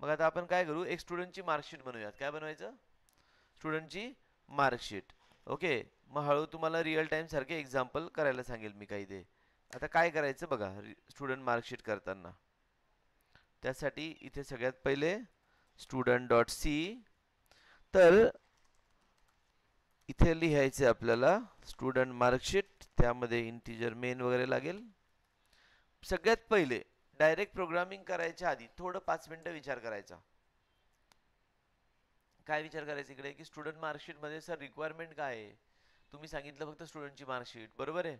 मग आता आपण काय करू, एक स्टुडंटची मार्कशीट बनवूयात. काय बनवायचं, स्टुडंटची मार्कशीट. ओके, मग हळू तुम्हाला रिअल टाइम सारखे एक्झाम्पल करायला सांगेल मी काही ते. आता काय करायचं बघा स्टुडंट मार्कशीट करताना. त्यासाठी इथे सगळ्यात पहिले स्टुडंट डॉट सी, तर इथे लिहायचे आपल्याला स्टुडंट मार्कशीट, त्यामध्ये इंटिजर मेन वगैरे लागेल. सगळ्यात पहिले डायरेक्ट प्रोग्रामिंग करायच्या आधी थोडं 5 मिनिटं विचार करायचा. काय विचार करायचा इकडे, की स्टुडंट मार्कशीट मध्ये सर रिक्वायरमेंट काय आहे. तुम्ही सांगितलं फक्त स्टुडंटची मार्कशीट, बरोबर आहे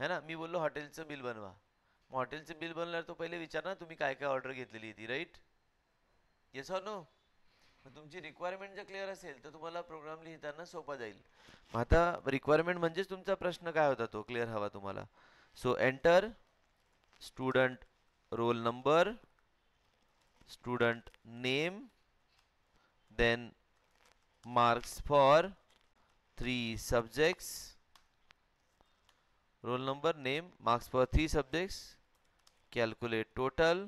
है ना. मी बोललो हॉटेलचं बिल बनवा, मग हॉटेलचं बिल बनल्यावर तो पहिले विचार ना तुम्ही काय काय ऑर्डर घेतलेली ती, राईट. Yes or no. तुमची रिक्वायरमेंट जर क्लिअर असेल तर तुम्हाला प्रोग्राम लिहिताना सोपा जाईल. मग आता रिक्वायरमेंट म्हणजेच तुमचा प्रश्न काय होता तो क्लिअर हवा तुम्हाला. So enter student roll number, student name, then marks for 3 subjects, roll number, name, marks for 3 subjects, calculate total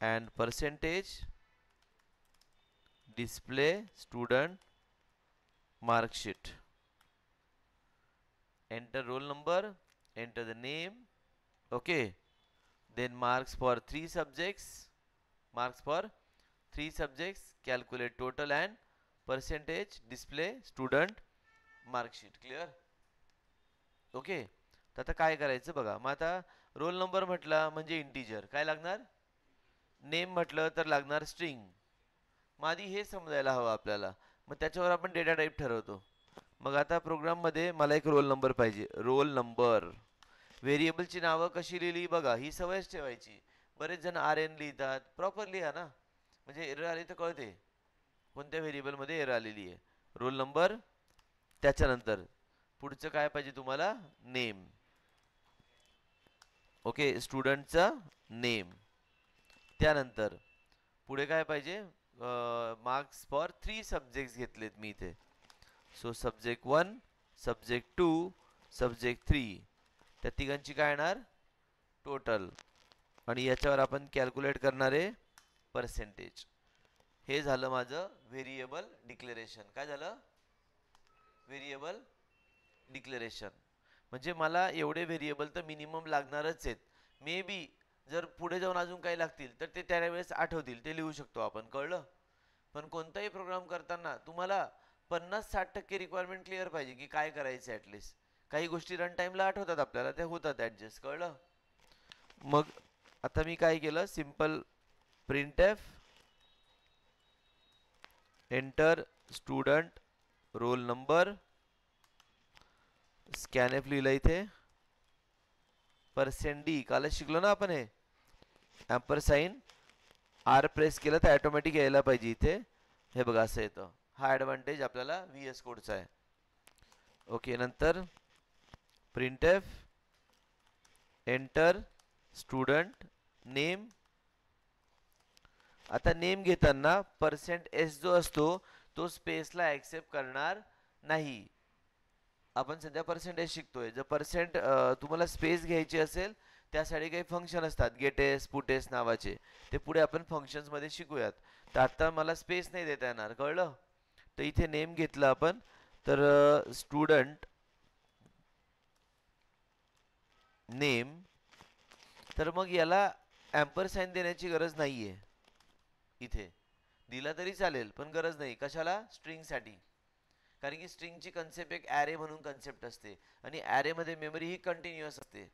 and percentage, display student mark sheet. Enter roll number, enter the name. Okay, then marks for 3 subjects, marks for 3 subjects, calculate total and percentage, display student mark sheet. Clear. Okay, तर आता काय करायचं बघा. मग आता roll number म्हटला म्हणजे integer काय लागणार, नेम म्हटलं तर लागणार स्ट्रिंग. मग आधी हे समजायला हवं आपल्याला, मग त्याच्यावर आपण डेटा टाईप ठरवतो. मग आता प्रोग्राममध्ये मला एक रोल नंबर पाहिजे, रोल नंबर. व्हेरिएबलची नावं कशी लिहिली बघा, ही सवयच ठेवायची. बरेच जण आर एन लिहितात, प्रॉपर लिहा ना, म्हणजे एरर आली तर कळते कोणत्या व्हेरिएबलमध्ये एरर आलेली आहे. रोल नंबर, त्याच्यानंतर पुढचं काय पाहिजे तुम्हाला, नेम. Okay, स्टुडंटचा name. त्यानंतर पुढे काय पाहिजे, मार्क्स फॉर 3 सब्जेक्ट्स घेतलेत मी इथे. सो सब्जेक्ट 1, सब्जेक्ट 2, सब्जेक्ट 3, त्या तिघांची काय येणार टोटल, आणि याच्यावर आपण कॅल्क्युलेट करणार आहे पर्सेंटेज. हे झालं माझं व्हेरिएबल डिक्लेरेशन. काय झालं, व्हेरिएबल डिक्लेरेशन. म्हणजे मला एवढे व्हेरिएबल तर मिनिमम लागणारच आहेत. मे बी जर पुढे जाऊन अजून काही लागतील तर ते त्यावेळेस आठवतील, ते लिहू शकतो आपण, कळलं. पण कोणताही प्रोग्राम करताना तुम्हाला 50-60% रिक्वायरमेंट क्लिअर पाहिजे की काय करायचं ॲटलिस्ट. काही गोष्टी रन टाईमला आठवतात आपल्याला, त्या होतात ॲडजस्ट, कळलं. मग आता मी काय केलं, simple print F, enter student roll number, scan F लिहिलं इथे, पर्सेंट डी कालच शिकलो ना आपण, हे ॲम्परसाइन आर प्रेस केलं तर ॲटोमॅटिक यायला पाहिजे इथे. हे बघा असं येतं, हा ॲडव्हान्टेज आपल्याला व्ही एस कोडचा आहे. ओके, नंतर print F, enter student name. आता नेम घेताना पर्सेंट एस जो असतो तो स्पेसला ॲक्सेप्ट करणार नाही. आपण सध्या पर्सेंटेज शिकतोय, जर पर्सेंट तुम्हाला स्पेस घ्यायची असेल त्यासाठी काही फंक्शन असतात, गेटेस पुटेस नावाचे, ते पुढे आपण फंक्शन्समध्ये शिकूयात. तर आता मला स्पेस नाही देता येणार, कळलं. तर इथे नेम घेतलं आपण, तर स्टुडंट नेम, तर मग याला ॲम्परसाइन देण्याची गरज नाही आहे. इथे दिला तरी चालेल पण गरज नाही, कशाला, स्ट्रिंगसाठी. कारण की स्ट्रिंगची कन्सेप्ट एक ॲरे म्हणून कन्सेप्ट असते, आणि ॲरेमध्ये मेमरी ही कंटिन्युअस असते.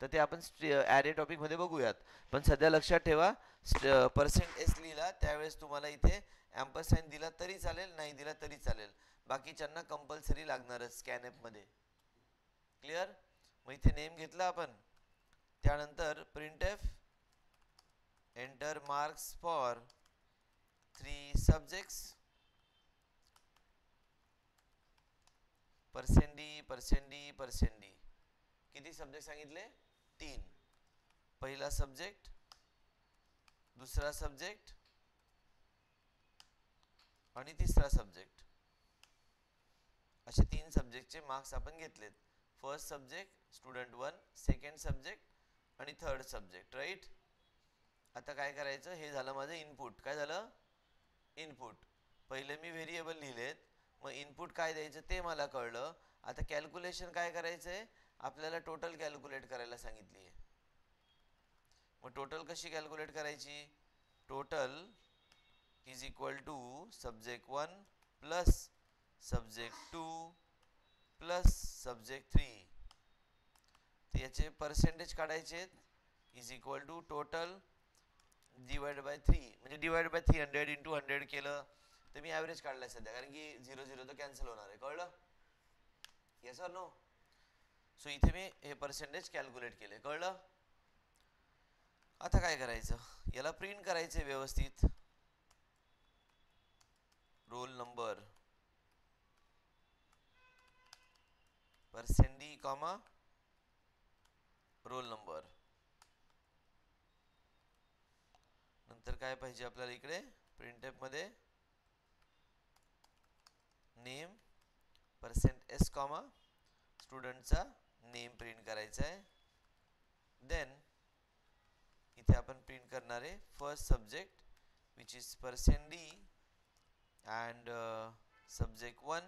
तर ते आपण ॲरे टॉपिकमध्ये बघूयात. पण सध्या लक्षात ठेवा, पर्सेंट एस लिहिला त्यावेळेस तुम्हाला इथे ॲम्परसाइन दिला तरी चालेल, नाही दिला तरी चालेल, बाकीच्यांना कंपल्सरी लागणारच स्कॅन ॲपमध्ये. क्लिअर. मग इथे नेम घेतला आपण, त्यानंतर print F, enter marks for 3 subjects, percent D percent D percent D. किती सब्जेक्ट सांगितले, 3. पहिला सब्जेक्ट, दुसरा सब्जेक्ट आणि तिसरा सब्जेक्ट, असे 3 सब्जेक्टचे मार्क्स आपण घेतलेत. First subject student 1, second subject आणि थर्ड सब्जेक्ट, राईट. आता काय करायचं, हे झालं माझं इनपुट. काय झालं? इनपुट. पहिले मी व्हेरिएबल लिहिलेत, मग इनपुट काय द्यायचं ते मला कळलं. आता कॅल्क्युलेशन काय करायचंय, आपल्याला टोटल कॅल्क्युलेट करायला सांगितली आहे. मग टोटल कशी कॅल्क्युलेट करायची? Total is equal to subject 1 plus subject 2 plus subject 3. तर याचे पर्सेंटेज काढायचे. Is equal to total divide by 3. म्हणजे डिवाइड बाय 300 इंटू 100 केलं तर मी ॲव्हरेज काढलाय सध्या, कारण की 0 0 तर कॅन्सल होणार आहे. कळलं? Yes or no? सो इथे मी हे पर्सेंटेज कॅल्क्युलेट केले. कळलं? आता काय करायचं, याला प्रिंट करायचे व्यवस्थित. Roll number % comma roll number. नंतर काय पाहिजे आपल्याला इकडे प्रिंटफ मध्ये, नेम %s कॉमा स्टुडंटचा नेम प्रिंट करायचा आहे. देन इथे आपण प्रिंट करणार आहे first subject which is %d and subject 1,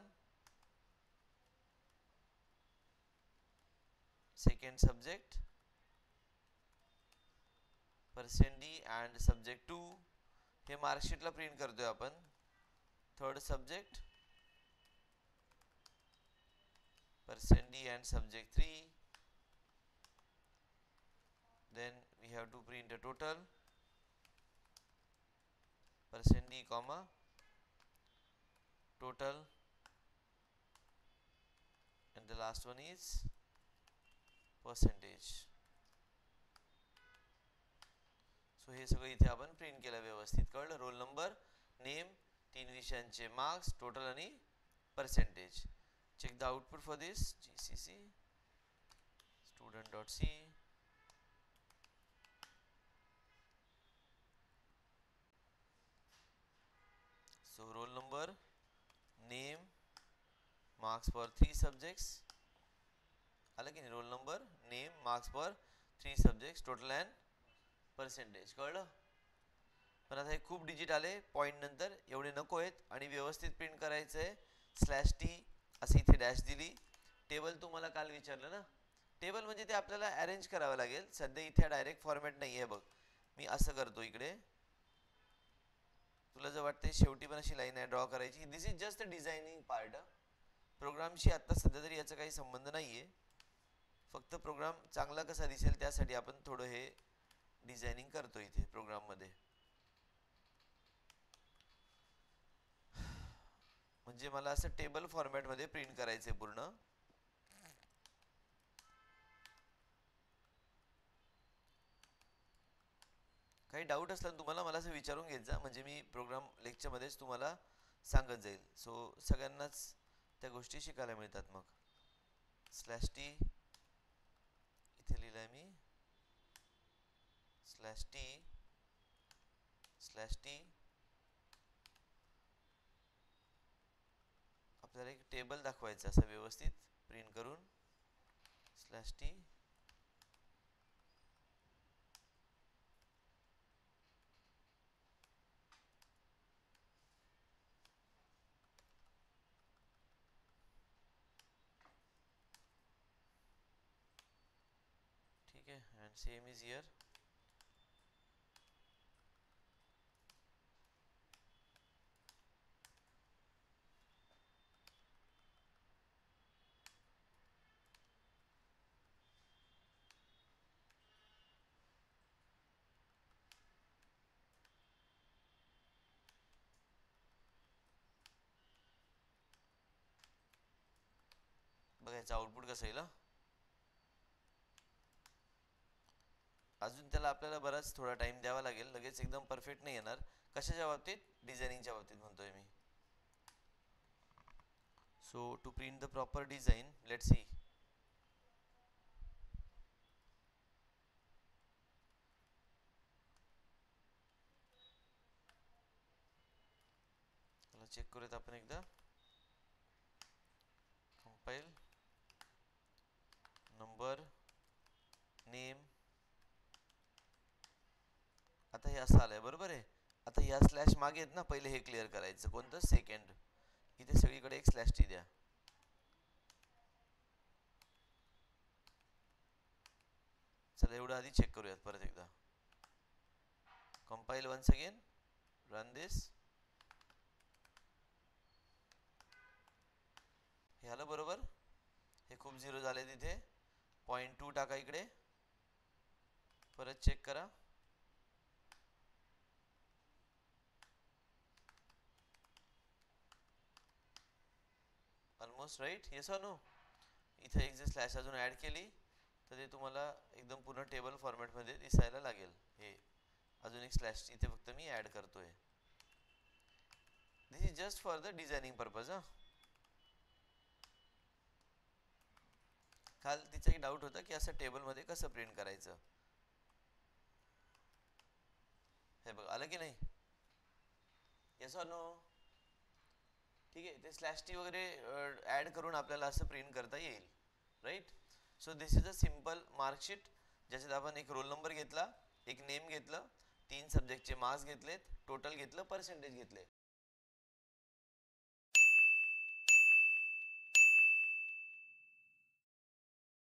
second subject %d and subject 2. हे मार्कशीटला प्रिंट करतोय आपण. Third subject %d and subject 3. Then we have to print a total %d comma total, and the last one is percentage. So हे सगळं इथे आपण print केलं व्यवस्थित. कळलं? रोल नंबर, नेम, 3 विषयांचे मार्क्स, टोटल आणि percentage. Check the output for this. gcc student.c. So roll number, name, marks for 3 subjects. आलं की नाही? Roll number, name, marks for 3 subjects, total and percentage. कळलं? पण आता हे खूप डिजिट आले पॉईंट नंतर, एवढे नको आहेत. आणि व्यवस्थित प्रिंट करायचं आहे. /t असं इथे डॅश दिली. टेबल तुम्हाला काल विचारलं ना, टेबल म्हणजे ते आपल्याला अरेंज करावं लागेल. सध्या इथे डायरेक्ट फॉर्मॅट नाही आहे. बघ मी असं करतो इकडे. तुला जर वाटते शेवटी पण अशी लाईन आहे ड्रॉ करायची, this is just a designing part. प्रोग्रामशी आत्ता सध्या तरी याचा काही संबंध नाही आहे. फक्त प्रोग्राम चांगला कसा दिसेल त्यासाठी आपण थोडं हे डिझायनिंग करतो इथे प्रोग्राममध्ये. म्हणजे मला असं टेबल फॉर्मॅटमध्ये प्रिंट करायचं आहे पूर्ण. काही डाऊट असला तुम्हाला मला असं विचारून घेत जा, म्हणजे मी प्रोग्राम लेक्चरमध्येच तुम्हाला सांगत जाईल. सो सगळ्यांनाच त्या गोष्टी शिकायला मिळतात. मग /t इथे लिहिलंय मी, /t आपल्याला एक टेबल दाखवायचं असं व्यवस्थित प्रिंट करून. /t ठीक आहे. And same is here. बघायचं आउटपुट कसं येईल. अजून त्याला आपल्याला बराच थोडा टाइम द्यावा लागेल. लगेच एकदम परफेक्ट नाही येणार. कशाच्या बाबतीत? डिझायनिंगच्या बाबतीत म्हणतोय मी. So to print the proper design, let's see. Check करूयात आपण एकदा. Compile, number, name. आता असं आलंय बरोबर आहे. आता ह्या स्लॅश मागे आहेत ना, पहिले हे क्लिअर करायचं. कोणतं? सेकंड. इथे सगळीकडे एक स्लॅश टी द्या. चला एवढं आधी चेक करूयात परत एकदा. कंपाईल वन्स अगेन, रन दिस. हे आलं बरोबर. हे खूप झिरो झाले तिथे. 0.2 टाका इकडे, परत चेक करा. Almost right. Yes or no? इथे एक जर स्लॅश अजून ऍड केली तर ते तुम्हाला एकदम पूर्ण टेबल फॉर्मॅटमध्ये दिसायला लागेल. हे अजून एक स्लॅश इथे फक्त मी ऍड करतोय. This is just for the designing purpose. काल तिचा एक डाऊट होता की असं टेबलमध्ये कसं प्रिंट करायचं. हे बघ आलं की नाही? Yes or no? ठीक आहे. ते स्लॅश टी वगैरे ऍड करून आपल्याला असं प्रिंट करता येईल. Right. So this is a simple marksheet, ज्याच्यात आपण एक रोल नंबर घेतला, एक नेम घेतलं, 3 सब्जेक्टचे मार्क्स घेतलेत, टोटल घेतलं, पर्सेंटेज घेतले.